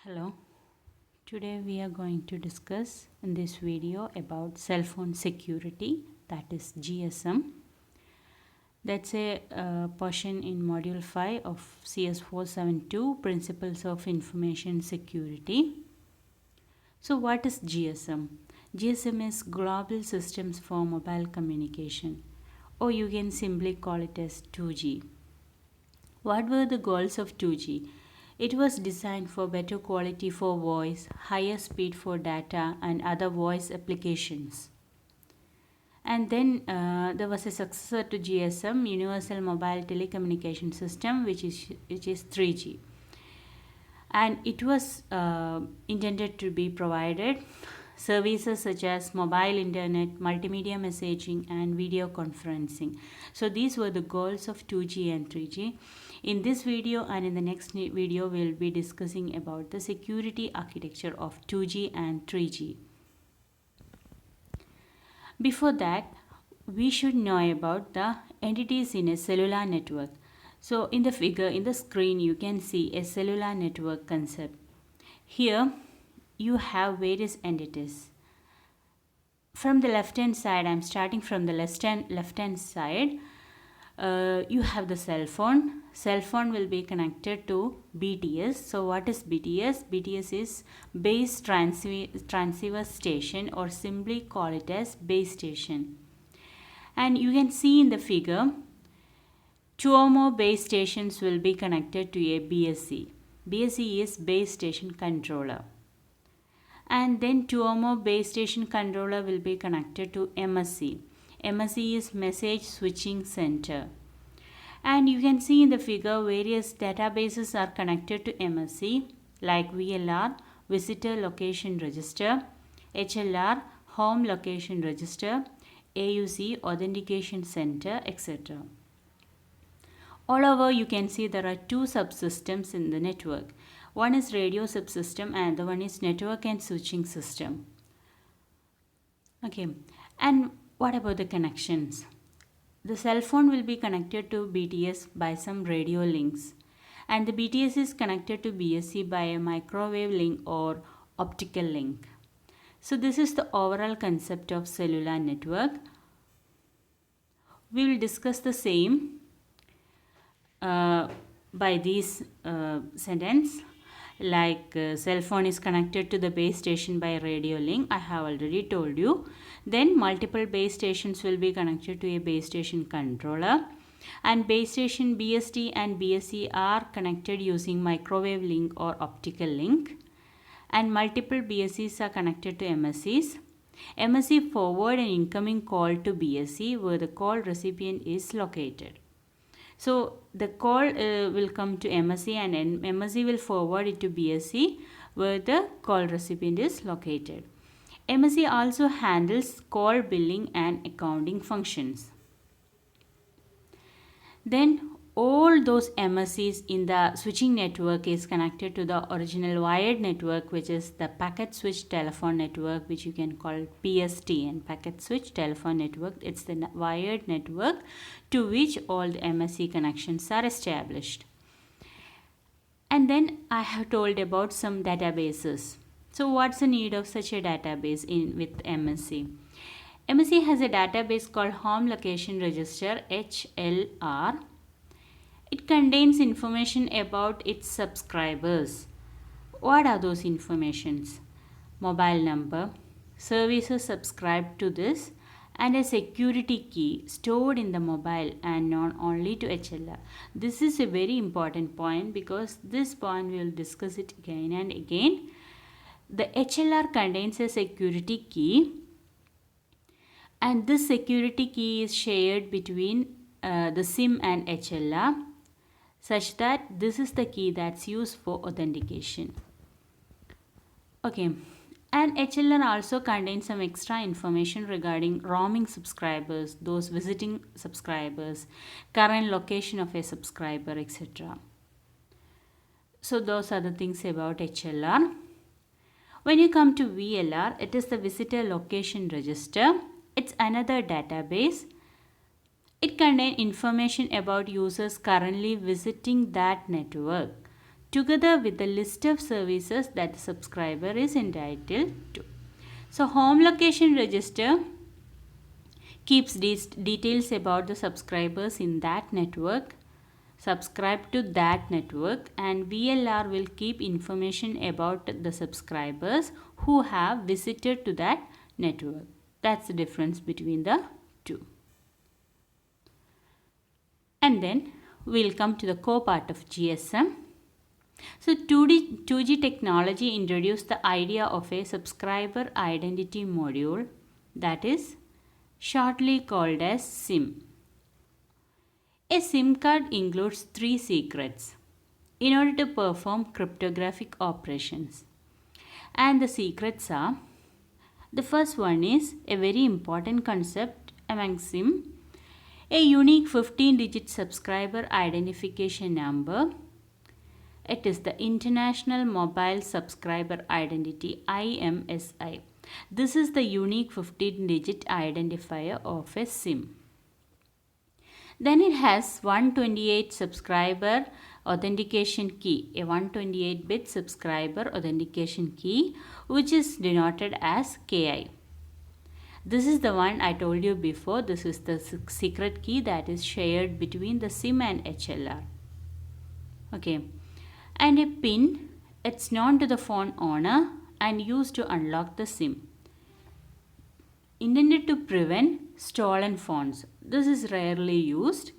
Hello, today we are going to discuss in this video about cell phone security, that is GSM. That's a portion in module 5 of CS472 Principles of Information Security. So what is GSM? GSM is Global Systems for Mobile Communication, or you can simply call it as 2G. What were the goals of 2G? It was designed for better quality for voice, higher speed for data, and other voice applications. And then there was a successor to GSM, Universal Mobile Telecommunication System, which is 3G. And it was intended to be provided services such as mobile internet, multimedia messaging, and video conferencing. So these were the goals of 2G and 3G. In this video and in the next video, we will be discussing about the security architecture of 2G and 3G. Before that, we should know about the entities in a cellular network. So in the figure, in the screen, you can see a cellular network concept. Here, you have various entities. From the left hand side, I'm starting from the left hand side. You have the cell phone. Cell phone will be connected to BTS. So what is BTS? BTS is base transceiver station, or simply call it as base station. And you can see in the figure, two or more base stations will be connected to a BSC. BSC is base station controller. And then two or more base station controller will be connected to MSC. MSC is Message Switching Center. And you can see in the figure various databases are connected to MSC, like VLR, Visitor Location Register, HLR, Home Location Register, AUC, Authentication Center, etc. All over you can see there are two subsystems in the network. One is radio subsystem and the one is network and switching system. Okay, and what about the connections? The cell phone will be connected to BTS by some radio links, and the BTS is connected to BSC by a microwave link or optical link. So this is the overall concept of cellular network. We will discuss the same by these sentence, like cell phone is connected to the base station by radio link. I have already told you. Then multiple base stations will be connected to a base station controller, and base station BST and BSC are connected using microwave link or optical link, and multiple BSCs are connected to MSCs. MSC forward an incoming call to BSC where the call recipient is located. So the call will come to MSC and MSC will forward it to BSC where the call recipient is located. MSC also handles call billing and accounting functions. Then all those MSCs in the switching network is connected to the original wired network, which is the packet switch telephone network, which you can call PST, and packet switch telephone network. It's the wired network to which all the MSC connections are established. And then I have told about some databases. So what's the need of such a database with MSC? MSC has a database called Home Location Register, HLR. It contains information about its subscribers. What are those informations? Mobile number, services subscribed to this, and a security key stored in the mobile and known only to HLR. This is a very important point because this point we will discuss it again and again. The HLR contains a security key, and this security key is shared between the SIM and HLR, such that this is the key that's used for authentication. Okay, and HLR also contains some extra information regarding roaming subscribers, those visiting subscribers, current location of a subscriber, etc. So those are the things about HLR. When you come to VLR, it is the Visitor Location Register. It's another database. It contains information about users currently visiting that network. together with the list of services that the subscriber is entitled to. So home location register keeps these details about the subscribers in that network subscribe to that network, and VLR will keep information about the subscribers who have visited to that network. That's the difference between the two. And then we'll come to the core part of GSM. So 2G technology introduced the idea of a subscriber identity module, that is shortly called as SIM. A SIM card includes 3 secrets in order to perform cryptographic operations. And the secrets are, the first one is a very important concept among SIM, a unique 15-digit subscriber identification number. It is the International Mobile Subscriber Identity, IMSI. This is the unique 15-digit identifier of a SIM. Then it has 128 subscriber authentication key, a 128-bit subscriber authentication key, which is denoted as KI. This is the one I told you before. This is the secret key that is shared between the SIM and HLR. Okay. And a PIN, it's known to the phone owner and used to unlock the SIM, intended to prevent stolen phones. This is rarely used,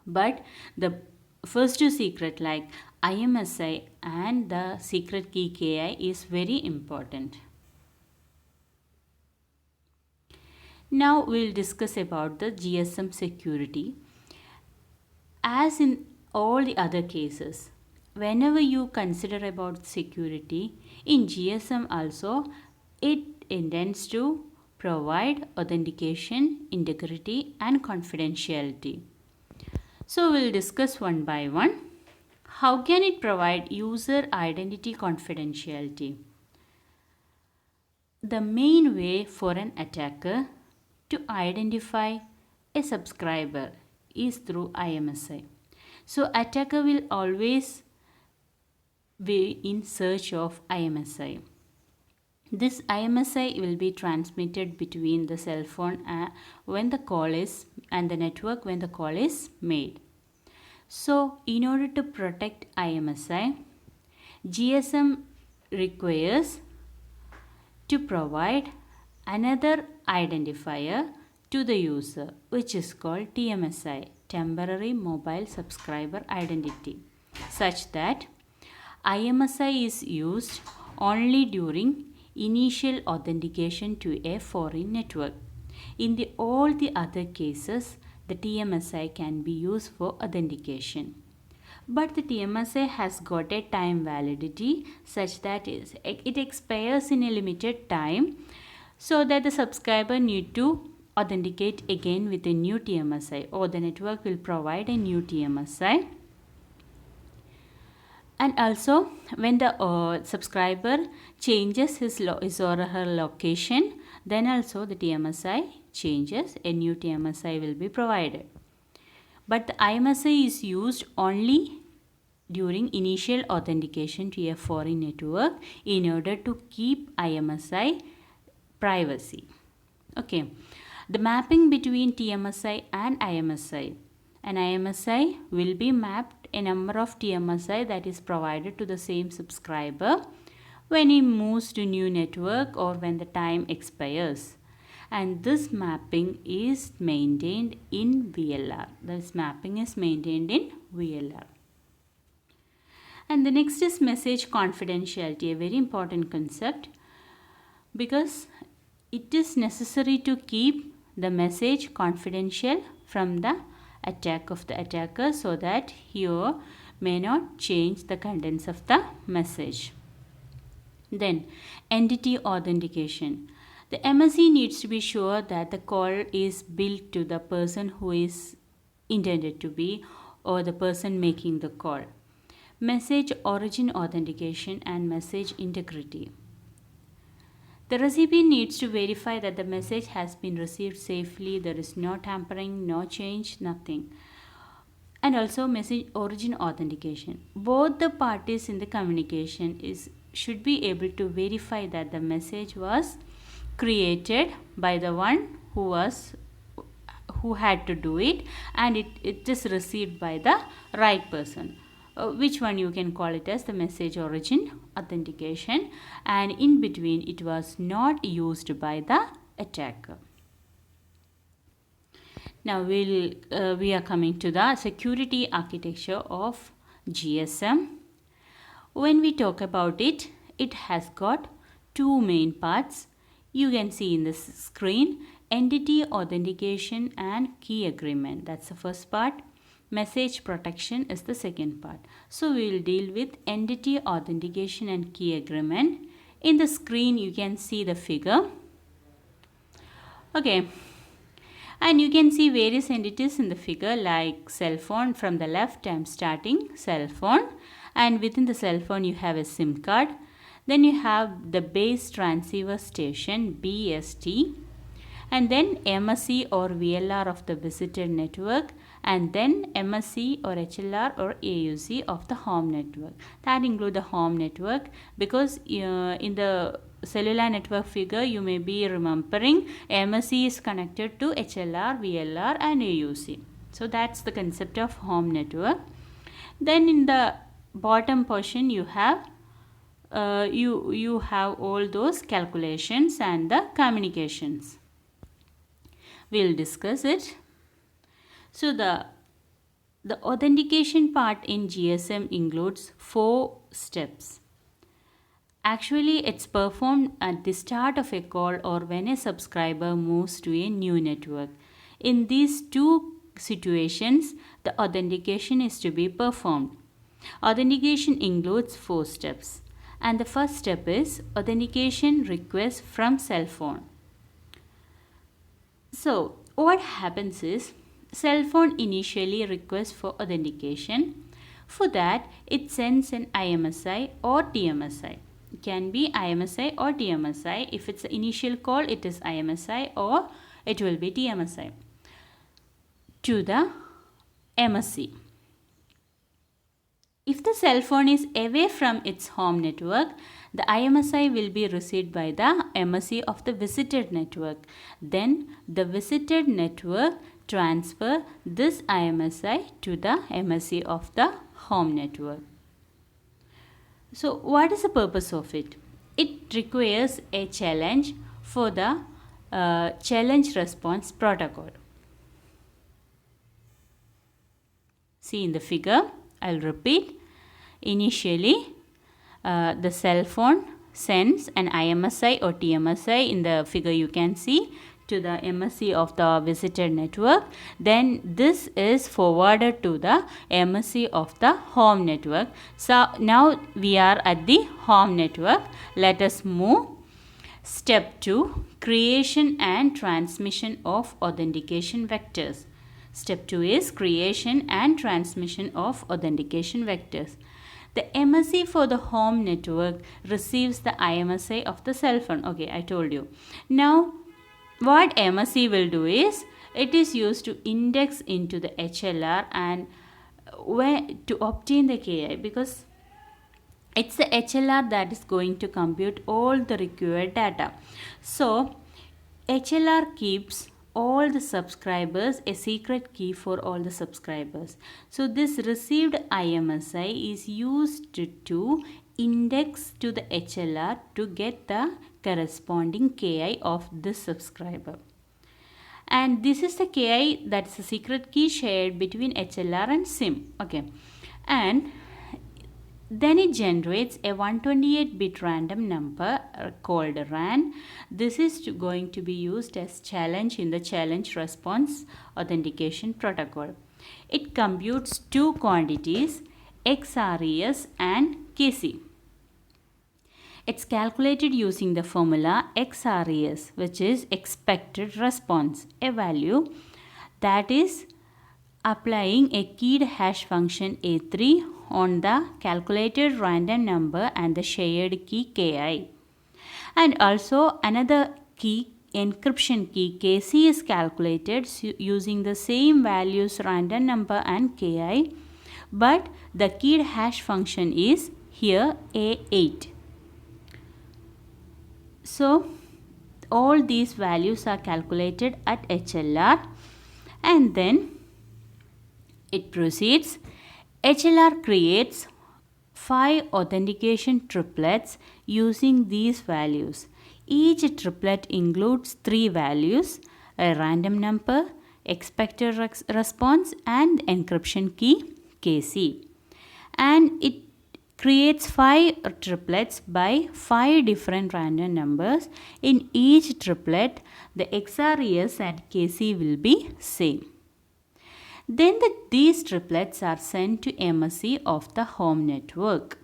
but the first two secret like IMSI and the secret key KI is very important. Now we'll discuss about the GSM security. As in all the other cases, whenever you consider about security, in GSM also, it intends to provide authentication, integrity and confidentiality. So we'll discuss one by one. How can it provide user identity confidentiality? The main way for an attacker to identify a subscriber is through IMSI. So attacker will always be in search of IMSI. This IMSI will be transmitted between the cell phone when the call is and the network when the call is made. So in order to protect IMSI, GSM requires to provide another identifier to the user, which is called TMSI, Temporary Mobile Subscriber Identity, such that IMSI is used only during initial authentication to a foreign network. In all the other cases, the TMSI can be used for authentication. But the TMSI has got a time validity such that it expires in a limited time, so that the subscriber need to authenticate again with a new TMSI, or the network will provide a new TMSI. And also when the subscriber changes his or her location, then also the TMSI changes, a new TMSI will be provided. But the IMSI is used only during initial authentication to a foreign network in order to keep IMSI privacy. Okay, the mapping between TMSI and IMSI. An IMSI will be mapped a number of TMSI that is provided to the same subscriber when he moves to new network or when the time expires. And this mapping is maintained in VLR. This mapping is maintained in VLR. And the next is message confidentiality, a very important concept, because it is necessary to keep the message confidential from the attack of the attacker, so that he may not change the contents of the message. Then entity authentication. The MSE needs to be sure that the call is billed to the person who is intended to be, or the person making the call. Message origin authentication and message integrity. The recipient needs to verify that the message has been received safely. There is no tampering, no change, nothing. and also message origin authentication. Both the parties in the communication should be able to verify that the message was created by the one who had to do it, and it is received by the right person. Which one you can call it as the message origin authentication, and in between it was not used by the attacker. Now we are coming to the security architecture of GSM. When we talk about it, it has got two main parts. You can see in this screen, entity authentication and key agreement. That's the first part. Message protection is the second part. So we will deal with entity authentication and key agreement. In the screen you can see the figure. Okay. And you can see various entities in the figure, like cell phone. From the left I am starting cell phone, and within the cell phone you have a SIM card. Then you have the base transceiver station, BST, and then MSC or VLR of the visitor network, and then MSC or HLR or AUC of the home network. That include the home network, because in the cellular network figure you may be remembering MSC is connected to HLR, VLR and AUC. So that's the concept of home network. Then in the bottom portion you have you have all those calculations and the communications. We'll discuss it. So the authentication part in GSM includes 4 steps. Actually, it's performed at the start of a call or when a subscriber moves to a new network. In these two situations, the authentication is to be performed. Authentication includes 4 steps. And the first step is authentication request from cell phone. So, what happens is, cell phone initially requests for authentication. For that, it sends an IMSI or TMSI. It can be IMSI or TMSI. If it's the initial call, it is IMSI or it will be TMSI to the MSC. If the cell phone is away from its home network, the IMSI will be received by the MSC of the visited network. Then the visited network transfer this IMSI to the MSC of the home network. So what is the purpose of it? It requires a challenge for the challenge response protocol. See in the figure, I'll repeat. Initially, the cell phone sends an IMSI or TMSI, in the figure you can see, to the MSC of the visitor network. Then this is forwarded to the MSC of the home network. So now we are at the home network. Let us move. Step 2, creation and transmission of authentication vectors. Step 2 is creation and transmission of authentication vectors. The MSC for the home network receives the IMSI of the cell phone. Okay, I told you. Now, what MSC will do is, it is used to index into the HLR and to obtain the KI, because it's the HLR that is going to compute all the required data. So, HLR keeps all the subscribers a secret key for all the subscribers. So this received IMSI is used to index to the HLR to get the corresponding KI of this subscriber. And this is the KI, that's the secret key shared between HLR and SIM. Okay. And then it generates a 128-bit random number called RAN. This is going to be used as challenge in the challenge response authentication protocol. It computes 2 quantities, XRES and KC. It's calculated using the formula XRES, which is expected response, a value that is applying a keyed hash function A3 on the calculated random number and the shared key KI. And also another key encryption key KC is calculated using the same values random number and KI, but the keyed hash function is here A8. So all these values are calculated at HLR, and then it proceeds. HLR creates 5 authentication triplets using these values. Each triplet includes 3 values: a random number, expected response, and encryption key KC. And it creates 5 triplets by 5 different random numbers. In each triplet, the XRES and KC will be same. Then these triplets are sent to MSC of the home network.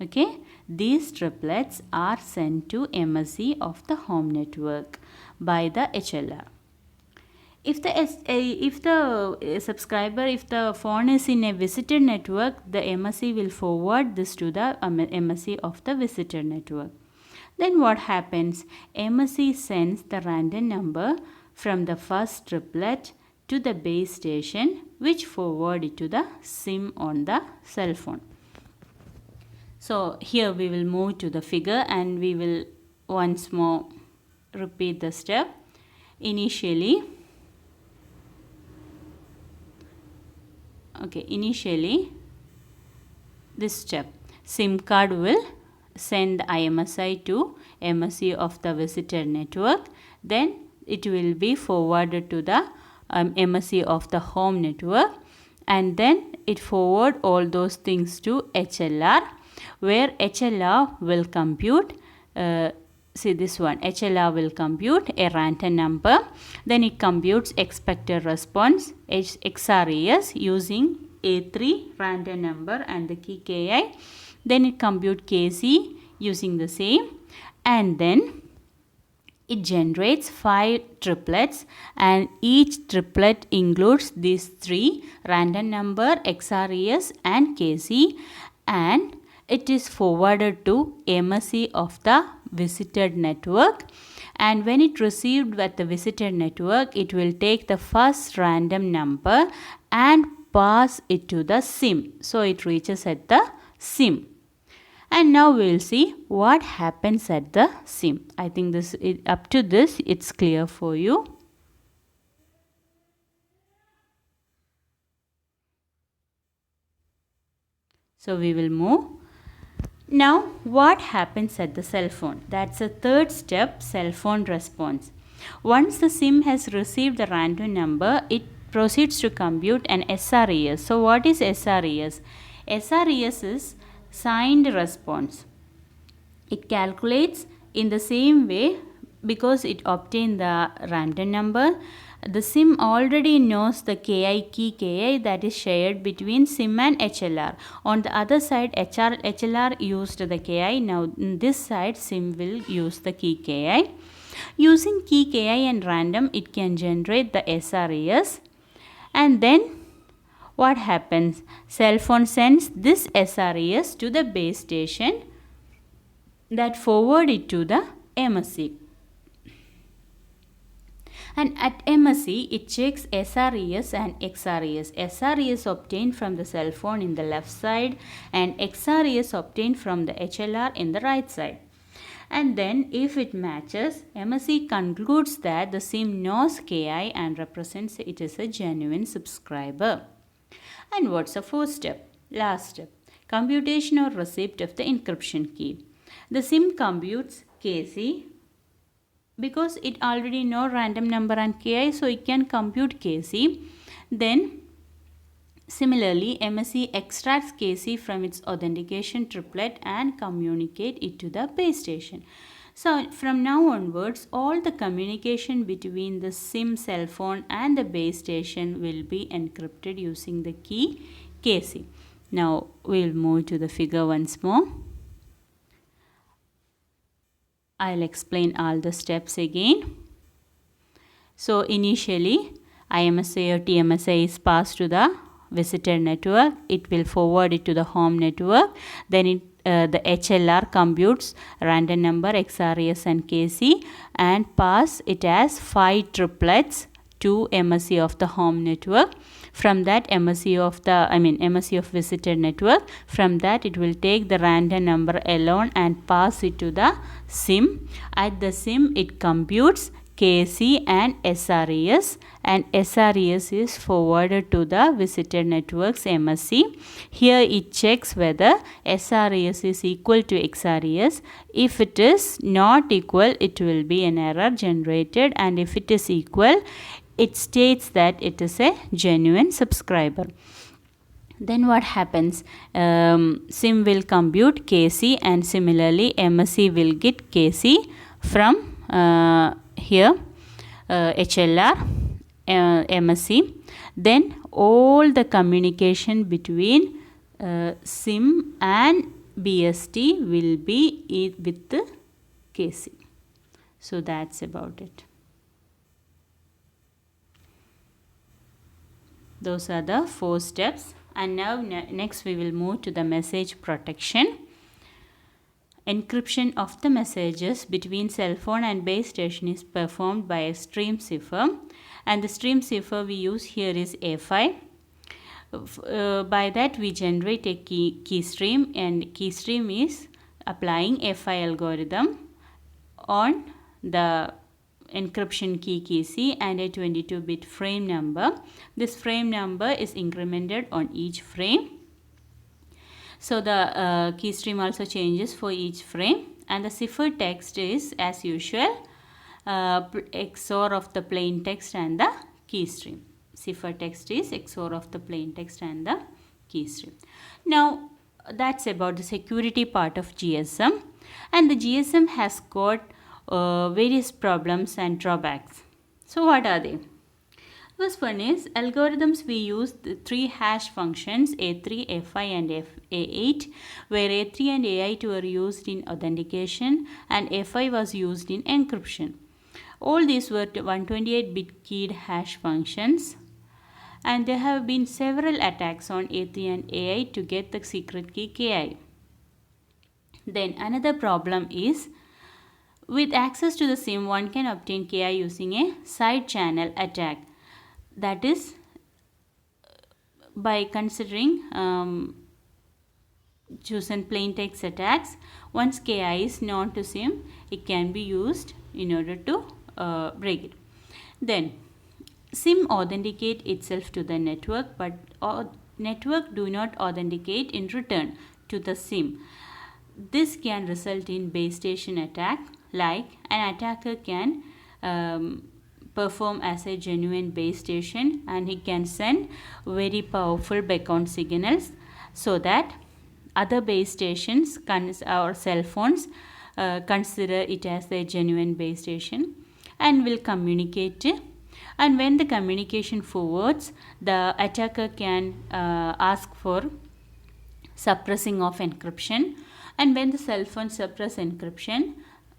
Okay, these triplets are sent to MSC of the home network by the HLR. If the subscriber, if the phone is in a visitor network, the MSC will forward this to the MSC of the visitor network. Then what happens? MSC sends the random number from the first triplet to the base station, which forward it to the SIM on the cell phone. So here we will move to the figure and we will once more repeat the step. Initially this step, SIM card will send IMSI to MSC of the visitor network. Then it will be forwarded to the MSC of the home network, and then it forward all those things to HLR, where HLR will compute HLR will compute a random number. Then it computes expected response XRES using A3 random number and the key KI. Then it computes KC using the same, and then it generates 5 triplets, and each triplet includes these 3 random number, XRES and KC, and it is forwarded to MSC of the visited network. And when it received at the visited network, it will take the first random number and pass it to the SIM. So it reaches at the SIM. And now we will see what happens at the SIM. I think up to this it's clear for you. So we will move. Now what happens at the cell phone? That's the third step, cell phone response. Once the SIM has received the random number, it proceeds to compute an SRES. So what is SRES? SRES is signed response. It calculates in the same way because it obtained the random number. The SIM already knows the key KI that is shared between SIM and HLR. On the other side, HLR used the KI. Now in this side, SIM will use the key KI. Using key KI and random, it can generate the SRES. And then what happens? Cell phone sends this SRES to the base station that forward it to the MSC. And at MSC, it checks SRES and XRES. SRES obtained from the cell phone in the left side and XRES obtained from the HLR in the right side. And then if it matches, MSC concludes that the SIM knows KI and represents it as a genuine subscriber. And what's the fourth step? Last step, computation or receipt of the encryption key. The SIM computes KC because it already knows random number and KI, so it can compute KC. Then similarly, MSC extracts KC from its authentication triplet and communicate it to the base station. So from now onwards, all the communication between the SIM cell phone and the base station will be encrypted using the key KC. Now we'll move to the figure once more. I'll explain all the steps again. So initially, IMSI or TMSI is passed to the visitor network. It will forward it to the home network. Then it the HLR computes random number XRES and KC and pass it as 5 triplets to MSC of the home network. From that MSC of visitor network, from that it will take the random number alone and pass it to the SIM. At the SIM it computes KC and SRES, and SRES is forwarded to the visitor network's MSC. Here it checks whether SRES is equal to XRES. If it is not equal, it will be an error generated, and if it is equal, it states that it is a genuine subscriber. Then what happens? SIM will compute KC, and similarly MSC will get KC from here HLR MSC. Then all the communication between SIM and BST will be with the KC. So that's about it. Those are the 4 steps. And now next we will move to the message protection. Encryption of the messages between cell phone and base station is performed by a stream cipher, and the stream cipher we use here is A5. By that we generate a key stream, and key stream is applying A5 algorithm on the encryption key C and a 22-bit frame number. This frame number is incremented on each frame. So the key stream also changes for each frame, and the cipher text is as usual XOR of the plain text and the key stream. Cipher text is XOR of the plain text and the key stream. Now that's about the security part of GSM, and the GSM has got various problems and drawbacks. So what are they? First one is algorithms. We use the 3 hash functions A3, A5 and A8, where A3 and A8 were used in authentication and A5 was used in encryption. All these were 128-bit keyed hash functions, and there have been several attacks on A3 and A8 to get the secret key KI. Then another problem is, with access to the SIM, one can obtain KI using a side channel attack. That is, by considering chosen plain text attacks, once KI is known to SIM, it can be used in order to break it. Then SIM authenticate itself to the network, but network do not authenticate in return to the SIM. This can result in base station attack, like an attacker can perform as a genuine base station, and he can send very powerful beacon signals so that other base stations or cell phones consider it as a genuine base station and will communicate. And when the communication forwards, the attacker can ask for suppressing of encryption, and when the cell phone suppress encryption,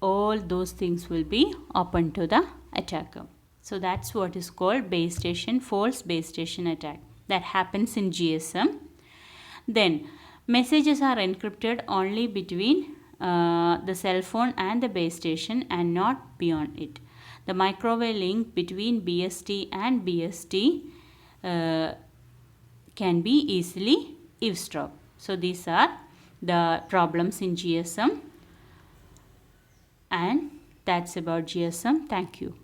all those things will be open to the attacker. So that's what is called base station, false base station attack that happens in GSM. Then messages are encrypted only between the cell phone and the base station and not beyond it. The microwave link between BST and BST can be easily eavesdropped. So these are the problems in GSM, and that's about GSM. Thank you.